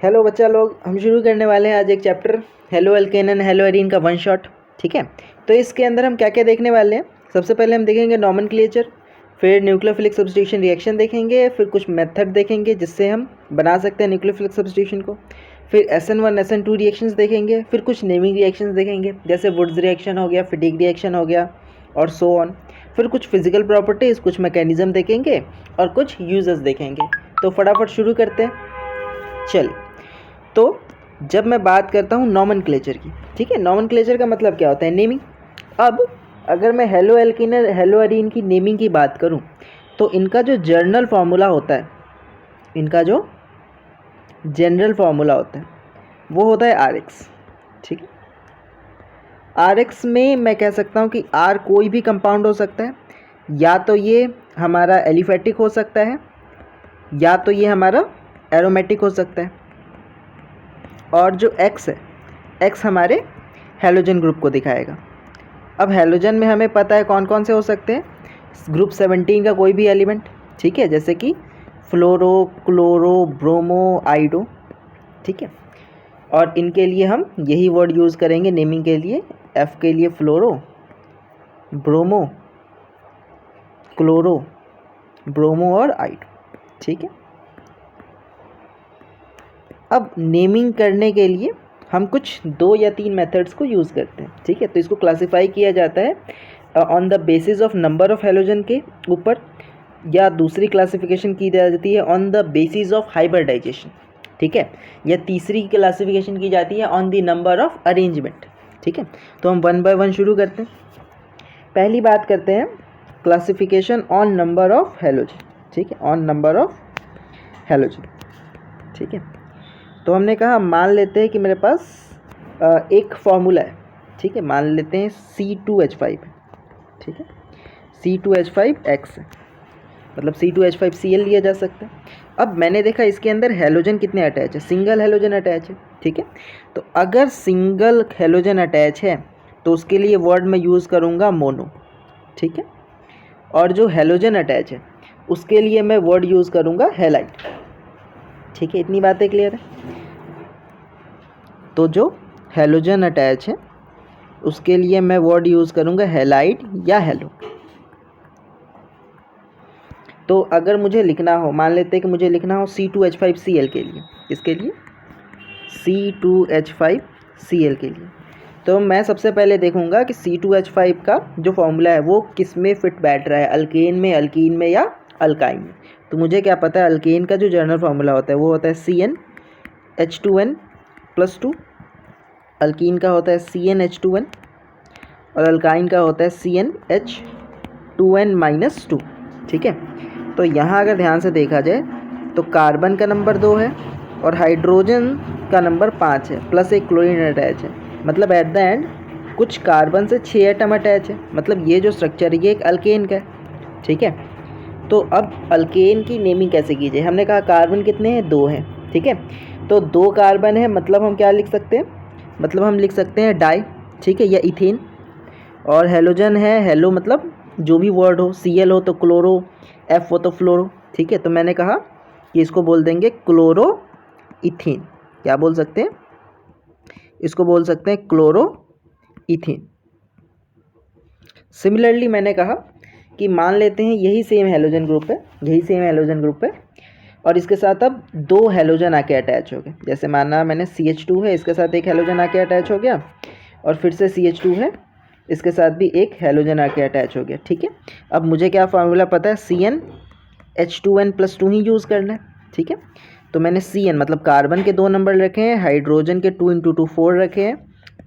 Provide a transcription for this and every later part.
Hello बच्चा लोग, हम शुरू करने वाले हैं आज एक chapter halo alkane and hello arene का वन शॉट। ठीक है, तो इसके अंदर हम क्या क्या देखने वाले हैं। सबसे पहले हम देखेंगे नॉमेनक्लेचर, फिर न्यूक्लियोफिलिक सब्स्टिट्यूशन रिएक्शन देखेंगे, फिर कुछ मेथड देखेंगे जिससे हम बना सकते हैं न्यूक्लियोफिलिक सब्स्टिट्यूशन को, फिर SN1 SN2 रिएक्शंस देखेंगे, फिर कुछ नेमिंग रिएक्शंस देखेंगे जैसे वुड्स रिएक्शन हो गया, फिटिग रिएक्शन हो गया और सो ऑन। फिर कुछ फिजिकल प्रॉपर्टीज़, कुछ मैकेनिज्म देखेंगे और कुछ यूजेस देखेंगे। तो फटाफट शुरू करते हैं। चल, तो जब मैं बात करता हूँ नॉमेनक्लेचर की, ठीक है, नॉमेनक्लेचर का मतलब क्या होता है, नेमिंग। अब अगर मैं हेलो एल्कीन हेलो एरीन की नेमिंग की बात करूँ तो इनका जो जनरल फार्मूला होता है, इनका जो जनरल फार्मूला होता है वो होता है RX। ठीक है, RX में मैं कह सकता हूँ कि R कोई भी कंपाउंड हो सकता है, या तो ये हमारा एलिफेटिक हो सकता है या तो ये हमारा एरोमेटिक हो सकता है, और जो X है, X हमारे हैलोजन ग्रुप को दिखाएगा। अब हैलोजन में हमें पता है कौन कौन से हो सकते हैं, ग्रुप 17 का कोई भी एलिमेंट, ठीक है, जैसे कि फ्लोरो, क्लोरो, ब्रोमो, आइडो। ठीक है, और इनके लिए हम यही वर्ड यूज़ करेंगे नेमिंग के लिए। F के लिए फ्लोरो, ब्रोमो, क्लोरो, ब्रोमो और आइडो। ठीक है, अब नेमिंग करने के लिए हम कुछ 2 या 3 मेथड्स को यूज़ करते हैं। ठीक है, तो इसको क्लासिफाई किया जाता है on the basis of number of halogen के ऊपर, या दूसरी क्लासिफिकेशन की जाती है on the basis of hybridisation. ठीक है, या तीसरी क्लासिफिकेशन की जाती है on the number of arrangement. ठीक है, तो हम 1 बाय 1 शुरू करते हैं। पहली बात करते हैं classification on number of halogen. ठीक है, ऑन नंबर ऑफ हैलोजन। ठीक है, तो हमने कहा मान लेते हैं कि मेरे पास एक फॉर्मूला है। ठीक है, मान लेते हैं C2H5 है। ठीक है, C2H5X है, मतलब C2H5Cl लिया जा सकता है। अब मैंने देखा इसके अंदर हैलोजन कितने अटैच है, सिंगल हैलोजन अटैच है। ठीक है, तो अगर सिंगल हैलोजन अटैच है तो उसके लिए वर्ड मैं यूज़ करूँगा मोनो। ठीक है, और जो हैलोजन अटैच है उसके लिए मैं वर्ड यूज़ करूँगा हैलाइड। ठीक है, इतनी बातें क्लियर है। तो जो हैलोजन अटैच है उसके लिए मैं वर्ड यूज़ करूँगा हैलाइड या हेलो। तो अगर मुझे लिखना हो, मान लेते हैं कि मुझे लिखना हो C2H5Cl के लिए, इसके लिए C2H5Cl के लिए, तो मैं सबसे पहले देखूंगा कि C2H5 का जो फॉर्मूला है वो किस में फिट बैठ रहा है, अल्केन में, अल्कीन में या अल्काइन में। तो मुझे क्या पता है, अल्केन का जो जनरल फार्मूला होता है वो होता है CnH2n+2, अल्कीन का होता है CnH2n और अल्काइन का होता है CnH2n-2। ठीक है, तो यहाँ अगर ध्यान से देखा जाए तो कार्बन का नंबर 2 है और हाइड्रोजन का नंबर 5 है, प्लस एक क्लोरीन अटैच है। मतलब एट द एंड कुछ कार्बन से 6 एटम अटैच है, मतलब ये जो स्ट्रक्चर है ये एक अल्केन का है। ठीक है, तो अब अल्केन की नेमिंग कैसे कीजिए, हमने कहा कार्बन कितने हैं, 2 हैं। ठीक है, तो 2 कार्बन है, मतलब हम क्या लिख सकते हैं, मतलब हम लिख सकते हैं डाई। ठीक है, या इथेन। और हैलोजन है, हेलो मतलब जो भी वर्ड हो, Cl हो तो क्लोरो, F हो तो फ्लोरो। ठीक है, तो मैंने कहा कि इसको बोल देंगे क्लोरो इथेन। क्या बोल सकते हैं, इसको बोल सकते हैं क्लोरो इथेन। सिमिलरली मैंने कहा कि मान लेते हैं यही सेम हैलोजन ग्रुप है, यही सेम हैलोजन ग्रुप है, और इसके साथ अब 2 हैलोजन आके अटैच हो गए। जैसे माना मैंने CH2 है, इसके साथ एक हैलोजन आके अटैच हो गया, और फिर से CH2 है, इसके साथ भी एक हैलोजन आके अटैच हो गया। ठीक है, अब मुझे क्या फार्मूला पता है, CnH2n+2 ही यूज़ करना है। ठीक है, तो मैंने Cn मतलब कार्बन के 2 नंबर रखे हैं, हाइड्रोजन के 2 × 2 4 रखे हैं,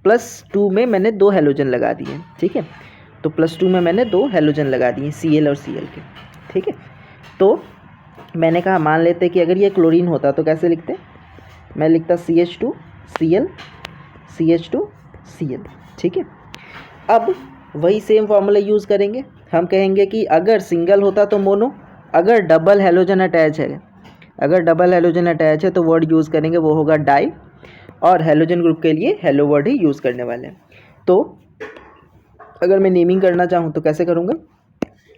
+2 में मैंने 2 हैलोजन लगा दिए। ठीक है, तो +2 में मैंने 2 हैलोजन लगा दिए, Cl और Cl के। ठीक है, तो मैंने कहा मान लेते कि अगर ये क्लोरीन होता तो कैसे लिखते, मैं लिखता CH2Cl CH2Cl। ठीक है, अब वही सेम फार्मूला यूज़ करेंगे। हम कहेंगे कि अगर सिंगल होता तो मोनो, अगर डबल हैलोजन अटैच है, अगर डबल हैलोजन अटैच है तो वर्ड यूज़ करेंगे वो होगा डाई, और हैलोजन ग्रुप के लिए हेलो वर्ड ही यूज़ करने वाले हैं। तो अगर मैं नेमिंग करना चाहूँ तो कैसे करूँगा,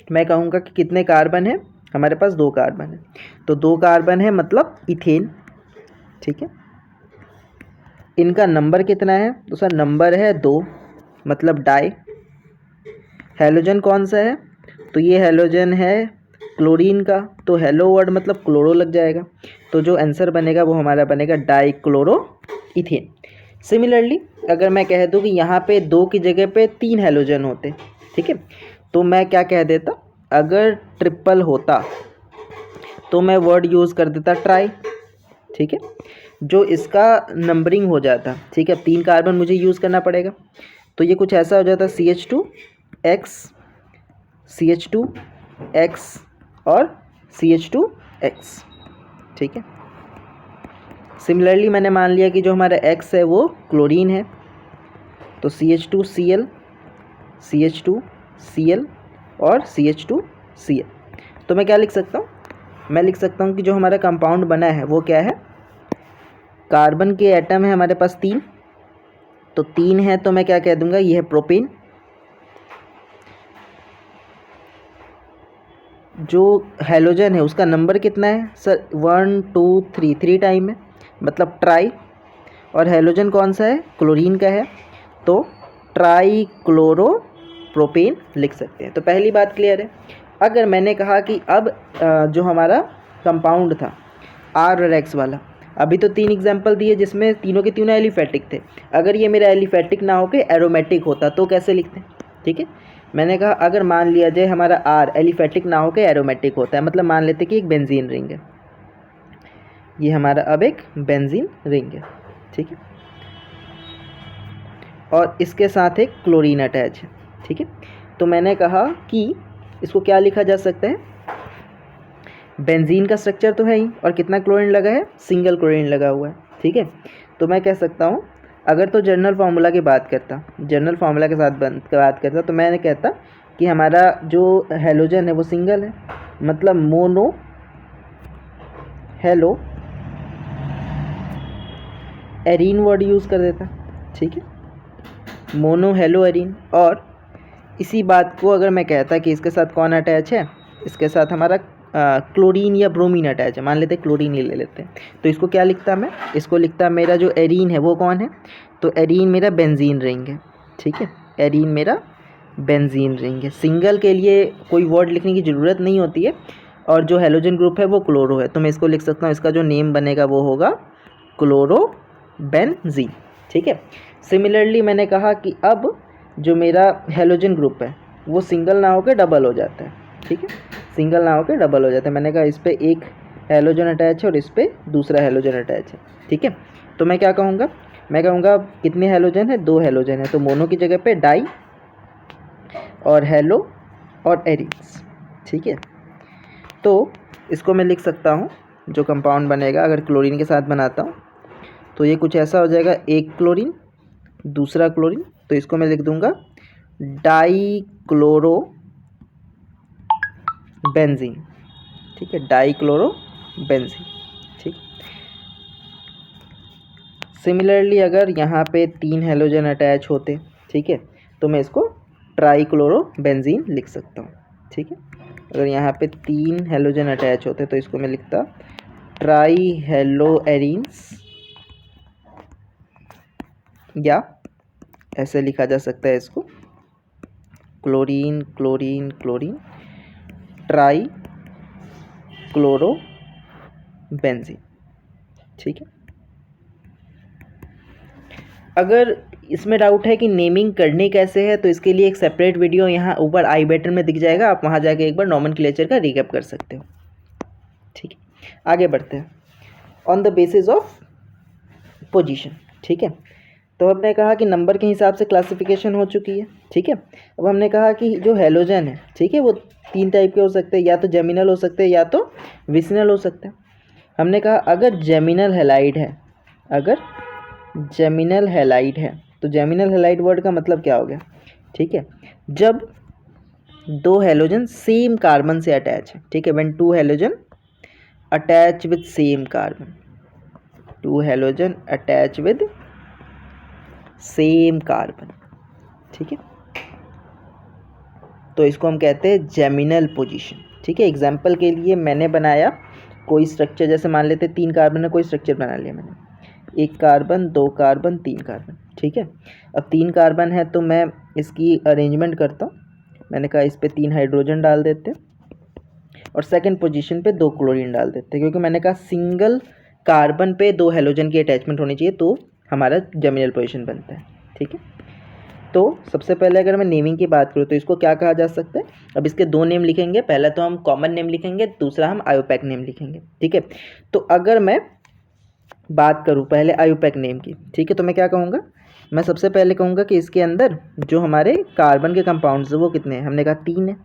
मैं कहूँगा कि कितने कार्बन है, हमारे पास 2 कार्बन है, तो 2 कार्बन है मतलब इथेन। ठीक है, इनका नंबर कितना है, तो सर नंबर है 2, मतलब डाई। हैलोजन कौन सा है, तो ये हैलोजन है क्लोरीन का, तो हेलो वर्ड मतलब क्लोरो लग जाएगा, तो जो आंसर बनेगा वो हमारा बनेगा डाई क्लोरो इथेन। सिमिलरली अगर मैं कह दूँ कि यहाँ पे 2 की जगह पे 3 हैलोजन होते, ठीक है, तो मैं क्या कह देता, अगर ट्रिपल होता तो मैं वर्ड यूज़ कर देता ट्राई, ठीक है, जो इसका नंबरिंग हो जाता, ठीक है, 3 कार्बन मुझे यूज़ करना पड़ेगा, तो ये कुछ ऐसा हो जाता CH2X CH2X और CH2X, ठीक है। सिमिलरली मैंने मान लिया कि जो हमारा X है वो क्लोरीन है, तो CH2Cl CH2Cl और CH2Cl, तो मैं क्या लिख सकता हूँ, मैं लिख सकता हूँ कि जो हमारा कंपाउंड बना है वो क्या है, कार्बन के एटम है हमारे पास 3, तो 3 है, तो मैं क्या कह दूंगा, ये है प्रोपेन। जो हैलोजन है उसका नंबर कितना है सर, 1 2 3, 3 टाइम है, मतलब ट्राई। और हैलोजन कौन सा है, क्लोरीन का है, तो ट्राई क्लोरो प्रोपेन लिख सकते हैं। तो पहली बात क्लियर है। अगर मैंने कहा कि अब जो हमारा कंपाउंड था R और X वाला, अभी तो 3 एग्जाम्पल दिए जिसमें तीनों के तीनों एलिफेटिक थे, अगर ये मेरा एलिफेटिक ना होकर एरोमेटिक होता तो कैसे लिखते हैं, ठीक है। मैंने कहा अगर मान लिया जाए हमारा R एलिफेटिक ना होकर एरोमेटिक होता है, मतलब मान लेते कि एक बेंजीन रिंग है, ये हमारा अब एक बेंजीन रिंग है, ठीक है, और इसके साथ एक क्लोरीन अटैच है, ठीक है। तो मैंने कहा कि इसको क्या लिखा जा सकता है, बेंजीन का स्ट्रक्चर तो है ही, और कितना क्लोरीन लगा है, सिंगल क्लोरीन लगा हुआ है, ठीक है। तो मैं कह सकता हूँ, अगर तो जनरल फार्मूला की बात करता, जनरल फार्मूला के साथ बात करता, तो मैंने कहता कि हमारा जो हैलोजन है वो सिंगल है, मतलब mono hello arene word use कर देता, ठीक है, मोनो हेलो एरीन। और इसी बात को अगर मैं कहता कि इसके साथ कौन अटैच है, इसके साथ हमारा क्लोरीन या ब्रोमीन अटैच है, मान लेते क्लोरीन ही ले लेते हैं, तो इसको क्या लिखता मैं, इसको लिखता मेरा जो एरीन है वो कौन है, तो एरीन मेरा बेंजीन रिंग है, ठीक है, एरीन मेरा बेंजीन रिंग है। सिंगल के लिए कोई वर्ड लिखने की ज़रूरत नहीं होती है, और जो हेलोजन ग्रुप है वो क्लोरो है, तो मैं इसको लिख सकता हूँ, इसका जो नेम बनेगा वो होगा क्लोरो बेंजीन, ठीक है। सिमिलरली मैंने कहा कि अब जो मेरा हेलोजन ग्रुप है वो सिंगल ना होकर डबल हो जाता है, ठीक है, सिंगल ना होकर डबल हो जाता है। मैंने कहा इस पर एक हेलोजन अटैच है और इस पर दूसरा हेलोजन अटैच है, ठीक है। तो मैं क्या कहूँगा, मैं कहूँगा कितने हेलोजन है, 2 हेलोजन है, तो मोनो की जगह पे डाई और हेलो और एरीन्स, ठीक है। तो इसको मैं लिख सकता हूँ, जो कंपाउंड बनेगा अगर क्लोरीन के साथ बनाता हूँ तो ये कुछ ऐसा हो जाएगा, एक क्लोरीन दूसरा क्लोरीन, तो इसको मैं लिख दूंगा डाई क्लोरो बेंजीन, ठीक है, डाई क्लोरो बेंजीन, ठीक। सिमिलरली अगर यहाँ पे 3 हेलोजन अटैच होते, ठीक है, तो मैं इसको ट्राई क्लोरो बेंजीन लिख सकता हूँ, ठीक है। अगर यहाँ पे 3 हेलोजन अटैच होते तो इसको मैं लिखता ट्राई हेलो एरीन्स, या ऐसे लिखा जा सकता है इसको chlorine chlorine chlorine try chloro benzene, ठीक है। अगर इसमें डाउट है कि नेमिंग करनी कैसे है, तो इसके लिए एक सेपरेट वीडियो यहाँ ऊपर आई बटन में दिख जाएगा, आप वहाँ जाके एक बार नॉमेनक्लेचर का रिकैप कर सकते हो, ठीक है। आगे बढ़ते हैं, on the basis of position, ठीक है। तो हमने कहा कि नंबर के हिसाब से क्लासिफिकेशन हो चुकी है, ठीक है। अब हमने कहा कि जो हेलोजन है, ठीक है, वो 3 टाइप के हो सकते हैं, या तो जेमिनल हो सकते हैं या तो विसिनल हो सकते हैं। हमने कहा अगर जेमिनल हैलाइड है, अगर जेमिनल हैलाइड है, तो जेमिनल हैलाइड वर्ड का मतलब क्या हो गया, ठीक है, जब 2 हेलोजन सेम कार्बन से अटैच है, ठीक है, when 2 halogen attach with same carbon, 2 halogen attach with same carbon, ठीक है, तो इसको हम कहते हैं जेमिनल पोजीशन, ठीक है। एग्जाम्पल के लिए मैंने बनाया कोई स्ट्रक्चर, जैसे मान लेते 3 कार्बन है, कोई स्ट्रक्चर बना लिया मैंने, एक कार्बन, दो कार्बन, तीन कार्बन, ठीक है। अब तीन कार्बन है तो मैं इसकी अरेंजमेंट करता हूँ। मैंने कहा इस पर 3 हाइड्रोजन डाल देते हैं और सेकंड पोजीशन पे 2 क्लोरीन डाल देते हैं, क्योंकि मैंने कहा सिंगल कार्बन पे 2 हेलोजन की अटैचमेंट होनी चाहिए तो हमारा जर्मिनल पोजीशन बनता है, ठीक है। तो सबसे पहले अगर मैं नेमिंग की बात करूँ तो इसको क्या कहा जा सकता है। अब इसके 2 नेम लिखेंगे, पहला तो हम कॉमन नेम लिखेंगे, दूसरा हम आयोपैक नेम लिखेंगे, ठीक है। तो अगर मैं बात करूँ पहले आयोपैक नेम की, ठीक है, तो मैं क्या कहूँगा, मैं सबसे पहले कहूँगा कि इसके अंदर जो हमारे कार्बन के कंपाउंड्स है वो कितने हैं। हमने कहा 3 है,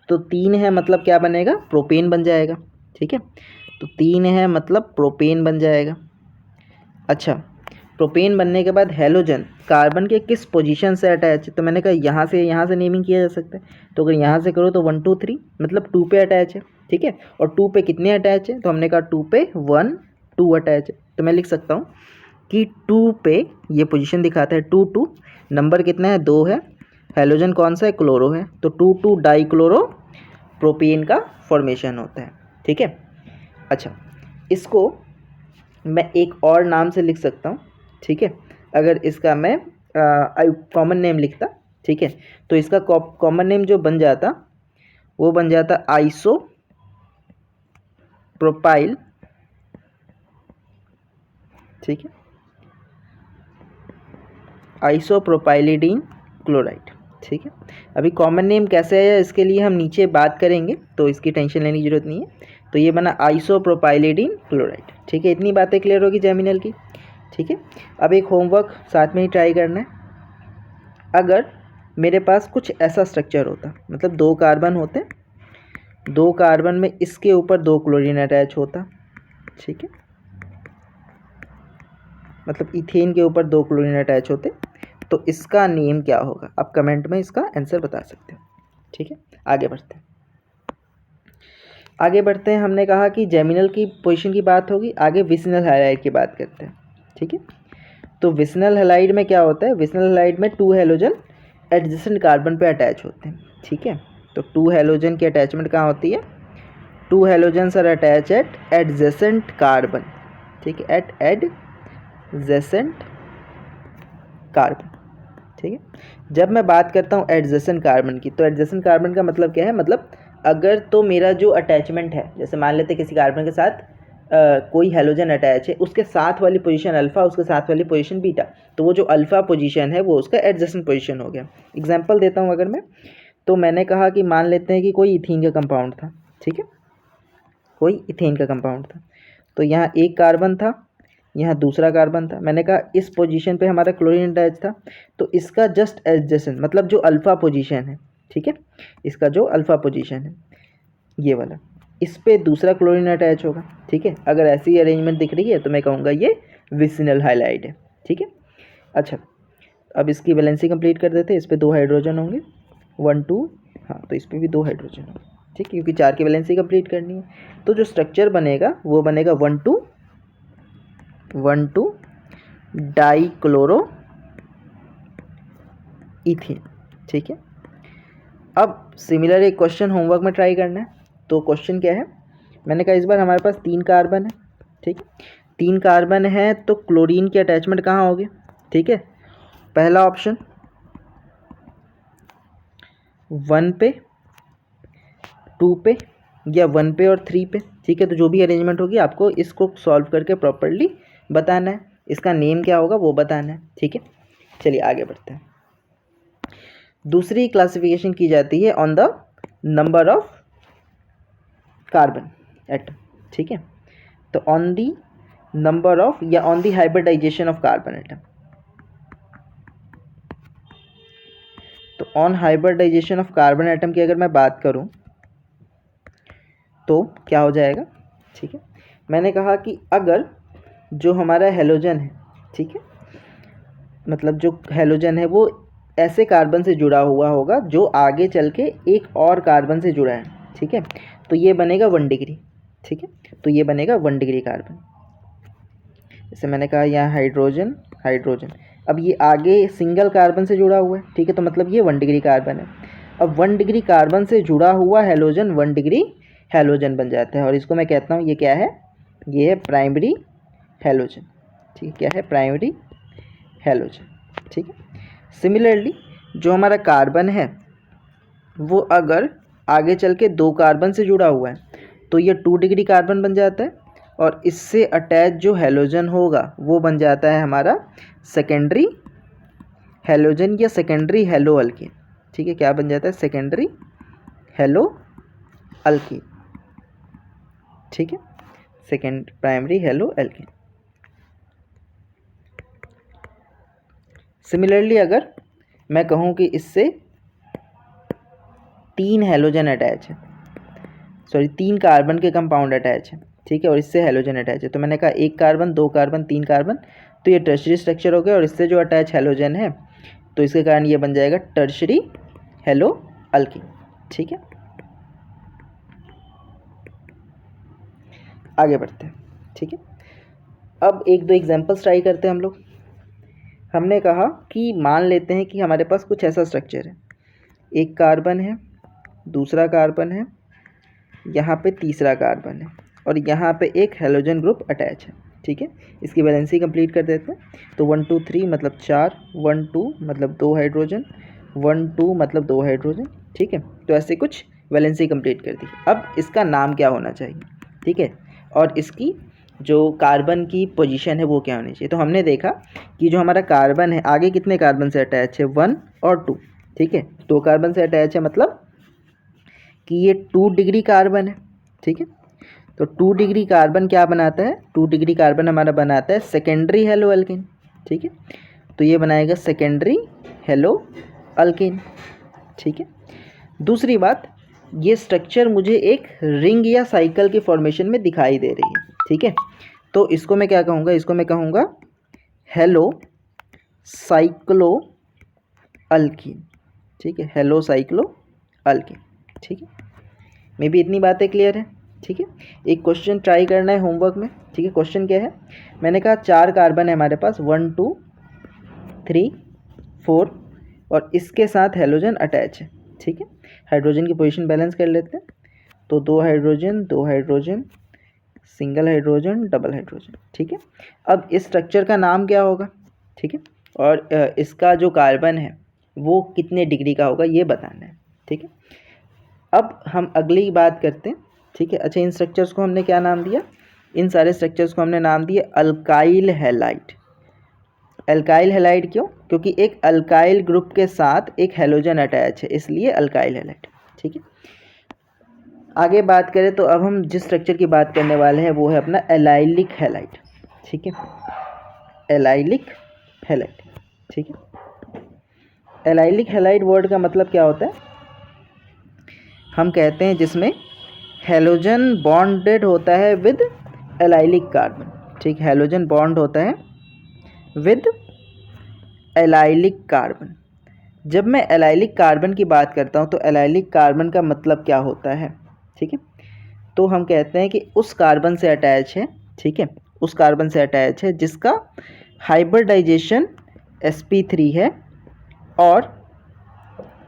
तो 3 है मतलब क्या बनेगा, प्रोपेन बन जाएगा, ठीक है। तो 3 है मतलब प्रोपेन बन जाएगा। अच्छा, प्रोपेन बनने के बाद हेलोजन कार्बन के किस पोजीशन से अटैच है, तो मैंने कहा यहाँ से नेमिंग किया जा सकता है। तो अगर यहाँ से करो तो 1 2 3 मतलब 2 पे अटैच है, ठीक है। और 2 पे कितने अटैच है, तो हमने कहा 2 पे 1 2 अटैच है। तो मैं लिख सकता हूँ कि 2 पे ये पोजीशन दिखाता है 2 2, नंबर कितना है 2 है, हेलोजन कौन सा है, क्लोरो है, तो 2 2 डाइक्लोरो प्रोपेन का फॉर्मेशन होता है, ठीक है। अच्छा, इसको मैं एक और नाम से लिख सकता हूँ, ठीक है। अगर इसका मैं कॉमन नेम लिखता, ठीक है, तो इसका कॉमन नेम जो बन जाता वो बन जाता आइसो प्रोपाइल, ठीक है, आइसोप्रोपाइलिडीन क्लोराइड, ठीक है। अभी कॉमन नेम कैसे है इसके लिए हम नीचे बात करेंगे, तो इसकी टेंशन लेने की जरूरत नहीं है। तो ये बना आइसोप्रोपाइलिडीन क्लोराइड, ठीक है। इतनी बातें क्लियर होगी जर्मिनल की, ठीक है। अब एक होमवर्क साथ में ही ट्राई करना है। अगर मेरे पास कुछ ऐसा स्ट्रक्चर होता, मतलब 2 कार्बन होते, 2 कार्बन में इसके ऊपर 2 क्लोरीन अटैच होता, ठीक है, मतलब इथेन के ऊपर 2 क्लोरीन अटैच होते, तो इसका नेम क्या होगा। आप कमेंट में इसका आंसर बता सकते हो, ठीक है। आगे बढ़ते हैं। हमने कहा कि जर्मिनल की पोजीशन की बात होगी, आगे विसिनल हैलाइड की बात करते हैं, ठीक है। तो विसिनल हैलाइड में क्या होता है, विसिनल हैलाइड में 2 हेलोजन एडजेसेंट कार्बन पे अटैच होते हैं, ठीक है। तो 2 हेलोजन की अटैचमेंट कहाँ होती है, 2 halogens are attach at adjacent carbon, ठीक है, एट एडजेसेंट कार्बन, ठीक है। जब मैं बात करता हूँ एडजेसेंट कार्बन की, तो एडजेसेंट कार्बन का मतलब क्या है, मतलब अगर तो मेरा जो अटैचमेंट है, जैसे मान लेते किसी कार्बन के साथ कोई हेलोजन अटैच है, उसके साथ वाली पोजीशन अल्फ़ा, उसके साथ वाली पोजीशन बीटा, तो वो जो अल्फ़ा पोजीशन है वो उसका एडजेसेंट पोजीशन हो गया। एग्जांपल देता हूँ अगर मैं, तो मैंने कहा कि मान लेते हैं कि कोई इथीन का कंपाउंड था, ठीक है, कोई इथेन का कंपाउंड था, तो यहाँ एक कार्बन था, यहाँ दूसरा कार्बन था। मैंने कहा इस पोजीशन पे हमारा क्लोरीन अटैच था, तो इसका जस्ट एडजेसेंट मतलब जो अल्फ़ा पोजीशन है, ठीक है, इसका जो अल्फ़ा पोजीशन है ये वाला, इस पे दूसरा क्लोरीन अटैच होगा, ठीक है। अगर ऐसी अरेंजमेंट दिख रही है तो मैं कहूँगा ये विसिनल हाइलाइड है, ठीक है। अच्छा, अब इसकी वैलेंसी कंप्लीट कर देते हैं। इस पे 2 हाइड्रोजन होंगे, 1 2, हाँ, तो इस पे भी 2 हाइड्रोजन होंगे, ठीक है, क्योंकि 4 की वैलेंसी कंप्लीट करनी है। तो जो स्ट्रक्चर बनेगा वो बनेगा 1 2 डाइक्लोरो इथेन, ठीक है। अब सिमिलर एक क्वेश्चन होमवर्क में ट्राई करना है। तो क्वेश्चन क्या है, मैंने कहा इस बार हमारे पास 3 कार्बन है, ठीक है, 3 कार्बन है, तो क्लोरीन की अटैचमेंट कहाँ होगी, ठीक है। पहला ऑप्शन 1 पे, 2 पे, या 1 पे और 3 पे, ठीक है। तो जो भी अरेंजमेंट होगी आपको इसको सॉल्व करके प्रॉपर्ली बताना है, इसका नेम क्या होगा वो बताना है, ठीक है। चलिए आगे बढ़ते हैं। दूसरी क्लासिफिकेशन की जाती है on the number of carbon atom, ठीक है। तो ऑन दी नंबर ऑफ या on the hybridization of carbon atom, तो on hybridization of carbon atom की अगर मैं बात करूं तो क्या हो जाएगा, ठीक है। मैंने कहा कि अगर जो हमारा हेलोजन है, ठीक है, मतलब जो हेलोजन है वो ऐसे कार्बन से जुड़ा हुआ होगा जो आगे चल के एक और कार्बन से जुड़ा है, ठीक है, तो ये बनेगा 1 डिग्री, ठीक है। तो ये बनेगा 1 डिग्री कार्बन। जैसे मैंने कहा यहाँ हाइड्रोजन हाइड्रोजन, अब ये आगे सिंगल कार्बन से जुड़ा हुआ है, ठीक है, तो मतलब ये 1 डिग्री कार्बन है। अब 1 डिग्री कार्बन से जुड़ा हुआ हेलोजन 1 डिग्री हेलोजन बन जाता है, और इसको मैं कहता हूँ ये क्या है, ये है प्राइमरी हेलोजन, ठीक है, क्या है, प्राइमरी हैलोजन। ठीक है, सिमिलरली जो हमारा कार्बन है वो अगर आगे चल के 2 कार्बन से जुड़ा हुआ है तो ये 2 डिग्री कार्बन बन जाता है, और इससे अटैच जो हैलोजन होगा वो बन जाता है हमारा सेकेंडरी हैलोजन या सेकेंडरी हेलो अल्कीन। ठीक है, क्या बन जाता है, सेकेंडरी हेलो अल्कीन। ठीक है, second primary hello alkyne. Similarly अगर मैं कहूँ कि इससे 3 हैलोजन अटैच है, सॉरी 3 कार्बन के कंपाउंड अटैच है, ठीक है, और इससे हैलोजन अटैच है, तो मैंने कहा 1 कार्बन 2 कार्बन 3 कार्बन, तो ये टर्शरी स्ट्रक्चर हो गया, और इससे जो अटैच हैलोजन है तो इसके कारण ये बन जाएगा टर्शरी हेलो अल्कीन। ठीक है, आगे बढ़ते हैं। ठीक है, अब 1-2 एग्जांपल्स ट्राई करते हैं हम लोग। हमने कहा कि मान लेते हैं कि हमारे पास कुछ ऐसा स्ट्रक्चर है, एक कार्बन है, दूसरा कार्बन है, यहाँ पे तीसरा कार्बन है, और यहाँ पे एक हैलोजन ग्रुप अटैच है। ठीक है, इसकी वैलेंसी कंप्लीट कर देते हैं। तो 1 2 3 मतलब 4, 1 2 मतलब 2 हाइड्रोजन, 1 2 मतलब 2 हाइड्रोजन। ठीक है, तो ऐसे कुछ वैलेंसी कंप्लीट कर दी। अब इसका नाम क्या होना चाहिए, ठीक है, और इसकी जो कार्बन की पोजीशन है वो क्या होनी चाहिए। तो हमने देखा कि जो हमारा कार्बन है आगे कितने कार्बन से अटैच है, 1 और 2। ठीक है, 2 कार्बन से अटैच है, मतलब कि ये 2 डिग्री कार्बन है। ठीक है, तो 2 डिग्री कार्बन क्या बनाता है, 2 डिग्री कार्बन हमारा बनाता है सेकेंडरी हेलो अल्कीन। ठीक है, तो ये बनाएगा सेकेंडरी हेलो अल्कीन। ठीक है, दूसरी बात, ये स्ट्रक्चर मुझे एक रिंग या साइकिल के फॉर्मेशन में दिखाई दे रही है। ठीक है, तो इसको मैं क्या कहूँगा, इसको मैं कहूँगा हेलो साइक्लो अल्कीन। ठीक है, हेलो साइक्लो अल्कीन। ठीक है, मे बी इतनी बातें क्लियर है। ठीक है, एक क्वेश्चन ट्राई करना है होमवर्क में। ठीक है, क्वेश्चन क्या है, मैंने कहा 4 कार्बन है हमारे पास, 1 2 3 4, और इसके साथ हैलोजन अटैच है। ठीक है, हाइड्रोजन की पोजीशन बैलेंस कर लेते हैं। तो 2 hydrogen 2 hydrogen, single hydrogen double hydrogen. ठीक है, अब इस स्ट्रक्चर का नाम क्या होगा, ठीक है, और इसका जो कार्बन है वो कितने डिग्री का होगा ये बताना है। ठीक है, अब हम अगली बात करते हैं। ठीक है, अच्छा, इन स्ट्रक्चर्स को हमने क्या नाम दिया, इन सारे स्ट्रक्चर्स को हमने नाम दिया अल्काइल हैलाइड। अल्काइल हैलाइड क्यों, क्योंकि एक अल्काइल ग्रुप के साथ एक हैलोजन अटैच है, इसलिए अल्काइल हैलाइड। ठीक है, आगे बात करें तो अब हम जिस स्ट्रक्चर की बात करने वाले हैं वो है अपना एलाइलिक हैलाइड। ठीक है, एलाइलिक हैलाइड। ठीक है, एलाइलिक हैलाइड वर्ड का मतलब क्या होता है, हम कहते हैं जिसमें हैलोजन बॉन्डेड होता है विद एलाइलिक कार्बन। ठीक, हैलोजन बॉन्ड होता है विद एलाइलिक कार्बन। जब मैं एलाइलिक कार्बन की बात करता हूँ तो एलाइलिक कार्बन का मतलब क्या होता है, ठीक है, तो हम कहते हैं कि उस कार्बन से अटैच है। ठीक है, उस कार्बन से अटैच है जिसका हाइब्रिडाइजेशन sp3 है, और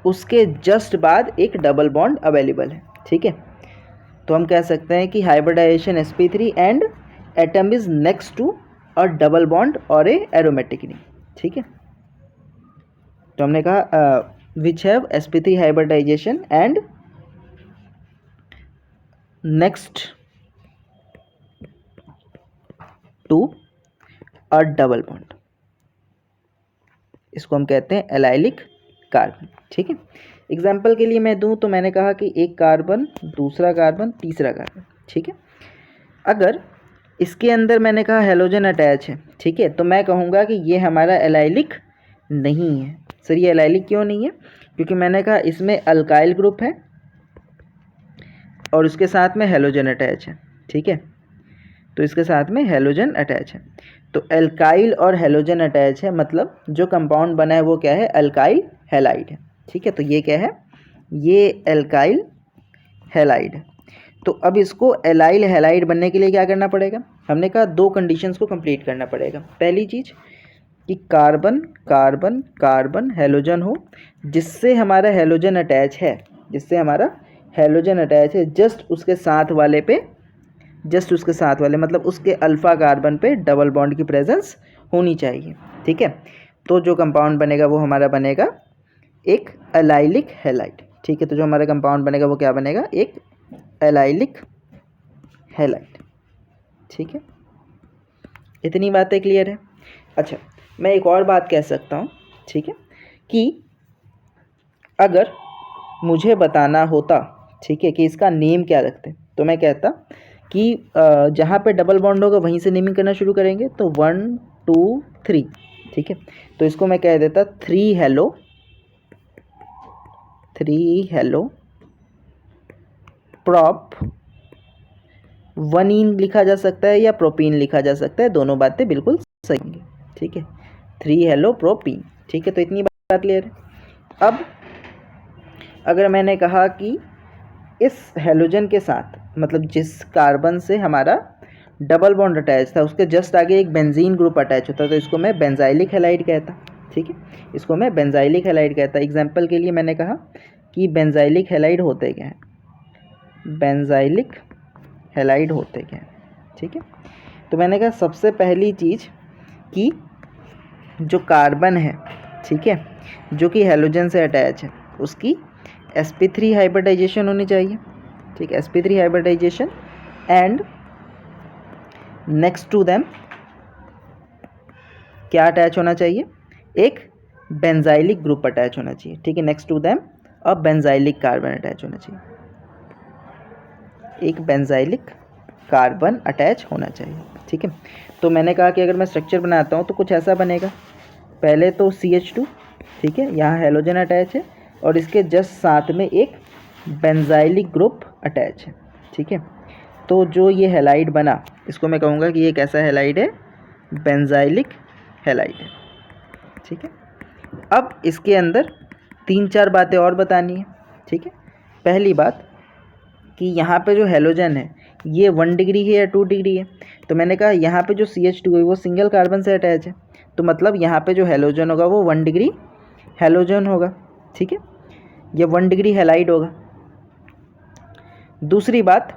उसके जस्ट बाद एक डबल बॉन्ड अवेलेबल है। ठीक है, तो हम कह सकते हैं कि hybridisation sp3 and atom is next to a double bond और ए एरोमेटिक रिंग। ठीक है, तो हमने कहा which have sp3 hybridisation and next to a double bond, इसको हम कहते हैं एलाइलिक कार्बन। ठीक है, एग्जाम्पल के लिए मैं दूं तो मैंने कहा कि एक कार्बन, दूसरा कार्बन, तीसरा कार्बन। ठीक है, अगर इसके अंदर मैंने कहा हैलोजन अटैच है, ठीक है, तो मैं कहूँगा कि ये हमारा एलाइलिक नहीं है। सर ये एलाइलिक क्यों नहीं है, क्योंकि मैंने कहा इसमें अल्काइल ग्रुप है और उसके साथ में हैलोजन अटैच है। ठीक है, तो इसके साथ में हैलोजन अटैच है, तो एल्काइल और हैलोजन अटैच है, मतलब जो कंपाउंड बना है वो क्या है, अल्काइल हैलाइड है। ठीक है, तो ये क्या है, ये एल्काइल हैलाइड है। तो अब इसको एलाइल हैलाइड बनने के लिए क्या करना पड़ेगा, हमने कहा 2 कंडीशंस को कंप्लीट करना पड़ेगा। पहली चीज़ कि कार्बन कार्बन कार्बन हैलोजन हो, जिससे हमारा हैलोजन अटैच है, जिससे हमारा हैलोजन अटैच है, जस्ट उसके साथ वाले पे जस्ट उसके साथ वाले, मतलब उसके अल्फ़ा कार्बन पे डबल बॉन्ड की प्रेजेंस होनी चाहिए। ठीक है, तो जो कंपाउंड बनेगा वो हमारा बनेगा एक एलाइलिक हैलाइड। ठीक है, तो जो हमारा कंपाउंड बनेगा वो क्या बनेगा, एक एलाइलिक हैलाइड। ठीक है, इतनी बातें क्लियर है। अच्छा, मैं एक और बात कह सकता हूँ, ठीक है, कि अगर मुझे बताना होता, ठीक है, कि इसका नेम क्या रखते, तो मैं कहता कि जहाँ पे डबल बॉन्ड होगा वहीं से नेमिंग करना शुरू करेंगे, तो 1 2 3। ठीक है, तो इसको मैं कह देता 3 हेलो प्रॉप 1इन लिखा जा सकता है या प्रोपीन लिखा जा सकता है, दोनों बातें बिल्कुल सही हैं। ठीक है, 3 हेलो प्रोपीन। ठीक है, तो इतनी बात क्लियर है। अब अगर मैंने कहा कि इस हेलोजन के साथ, मतलब जिस कार्बन से हमारा डबल बॉन्ड अटैच था उसके जस्ट आगे एक बेंजीन ग्रुप अटैच होता, तो इसको मैं बेंजाइलिक हैलाइड कहता। ठीक है, इसको मैं बेंजाइलिक हैलाइड कहता। एग्जाम्पल के लिए मैंने कहा कि बेंजाइलिक हैलाइड होते क्या हैं, बेंजाइलिक हैलाइड होते क्या हैं। ठीक है, तो मैंने कहा सबसे पहली चीज़ कि जो कार्बन है, ठीक है, जो कि हैलोजन से अटैच है, उसकी sp3 हाइब्रिडाइजेशन होनी चाहिए। ठीक है, sp3 hybridisation and next to them क्या अटैच होना चाहिए, एक बेंजाइलिक ग्रुप अटैच होना चाहिए। ठीक है, नेक्स्ट टू देम अब बेंजाइलिक कार्बन अटैच होना चाहिए, एक बेंजाइलिक कार्बन अटैच होना चाहिए। ठीक है, तो मैंने कहा कि अगर मैं स्ट्रक्चर बनाता हूँ तो कुछ ऐसा बनेगा, पहले तो CH2, ठीक है, यहाँ हेलोजन अटैच है और इसके जस्ट साथ में एक बेंजाइलिक ग्रुप अटैच है। ठीक है, तो जो ये हैलाइड बना इसको मैं कहूँगा कि ये कैसा हैलाइड है, बेंजाइलिक हैलाइड है। ठीक है, अब इसके अंदर 3-4 बातें और बतानी है। ठीक है, पहली बात कि यहाँ पे जो हेलोजन है ये 1 डिग्री है या 2 डिग्री है, तो मैंने कहा यहाँ पे जो CH2 है वो सिंगल कार्बन से अटैच है, तो मतलब यहाँ पे जो हेलोजन होगा वो 1 डिग्री हेलोजन होगा। ठीक है, ये 1 डिग्री हैलाइड होगा। दूसरी बात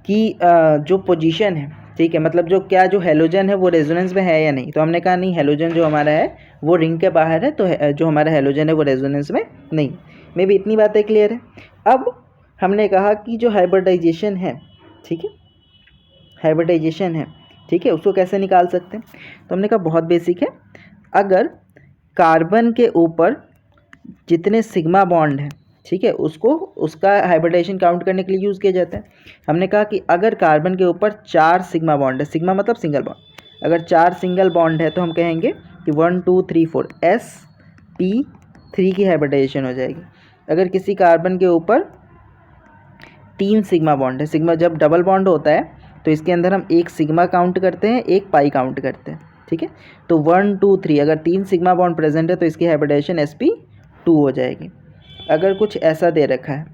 कि जो पोजीशन है, ठीक है, मतलब जो हेलोजन है वो रेजोनेंस में है या नहीं, तो हमने कहा नहीं, हेलोजन जो हमारा है वो रिंग के बाहर है, तो जो हमारा हेलोजन है वो रेजोनेंस में नहीं। मे भी इतनी बातें क्लियर है। अब हमने कहा कि जो हाइब्रिडाइजेशन है, ठीक है, हाइब्रिडाइजेशन है, ठीक है, उसको कैसे निकाल सकते हैं, तो हमने कहा बहुत बेसिक है। अगर कार्बन के ऊपर जितने सिग्मा बॉन्ड हैं, ठीक है, उसको उसका हाइब्रिडाइजेशन काउंट करने के लिए यूज़ किया जाता है। हमने कहा कि अगर कार्बन के ऊपर 4 सिग्मा बॉन्ड है, सिग्मा मतलब सिंगल बॉन्ड, अगर 4 सिंगल बॉन्ड है तो हम कहेंगे कि 1 2 3 4 sp3 की हाइब्रिडाइजेशन हो जाएगी। अगर किसी कार्बन के ऊपर 3 सिग्मा बॉन्ड है, सिग्मा जब डबल बॉन्ड होता है तो इसके अंदर हम एक सिग्मा काउंट करते हैं, एक पाई काउंट करते हैं। ठीक है, तो 1 2 3 अगर 3 सिग्मा बॉन्ड प्रेजेंट है तो इसकी हाइब्रिडाइजेशन sp2 हो जाएगी। अगर कुछ ऐसा दे रखा है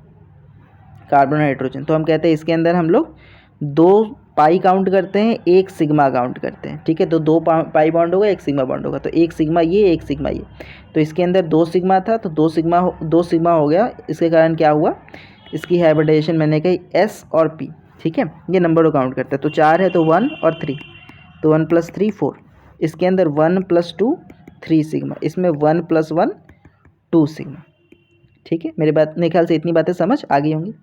कार्बन हाइड्रोजन, तो हम कहते हैं इसके अंदर हम लोग 2 पाई काउंट करते हैं, एक सिग्मा काउंट करते हैं। ठीक है, तो 2 पाई बॉन्ड होगा, एक सिग्मा बॉन्ड होगा, तो एक सिग्मा ये, एक सिग्मा ये, तो इसके अंदर 2 सिग्मा था तो 2 सिग्मा हो गया। इसके कारण क्या हुआ, इसकी हाइब्रिडाइजेशन मैंने कही S और P। ठीक है, ये नंबर को काउंट करते हैं, तो 4 है तो 1 और 3, तो 1 + 3 4, इसके अंदर 1 + 2 3 सिग्मा, इसमें 1 + 1 2 सिग्मा। ठीक है, मेरे ख्याल से इतनी बातें समझ आ गई होंगी।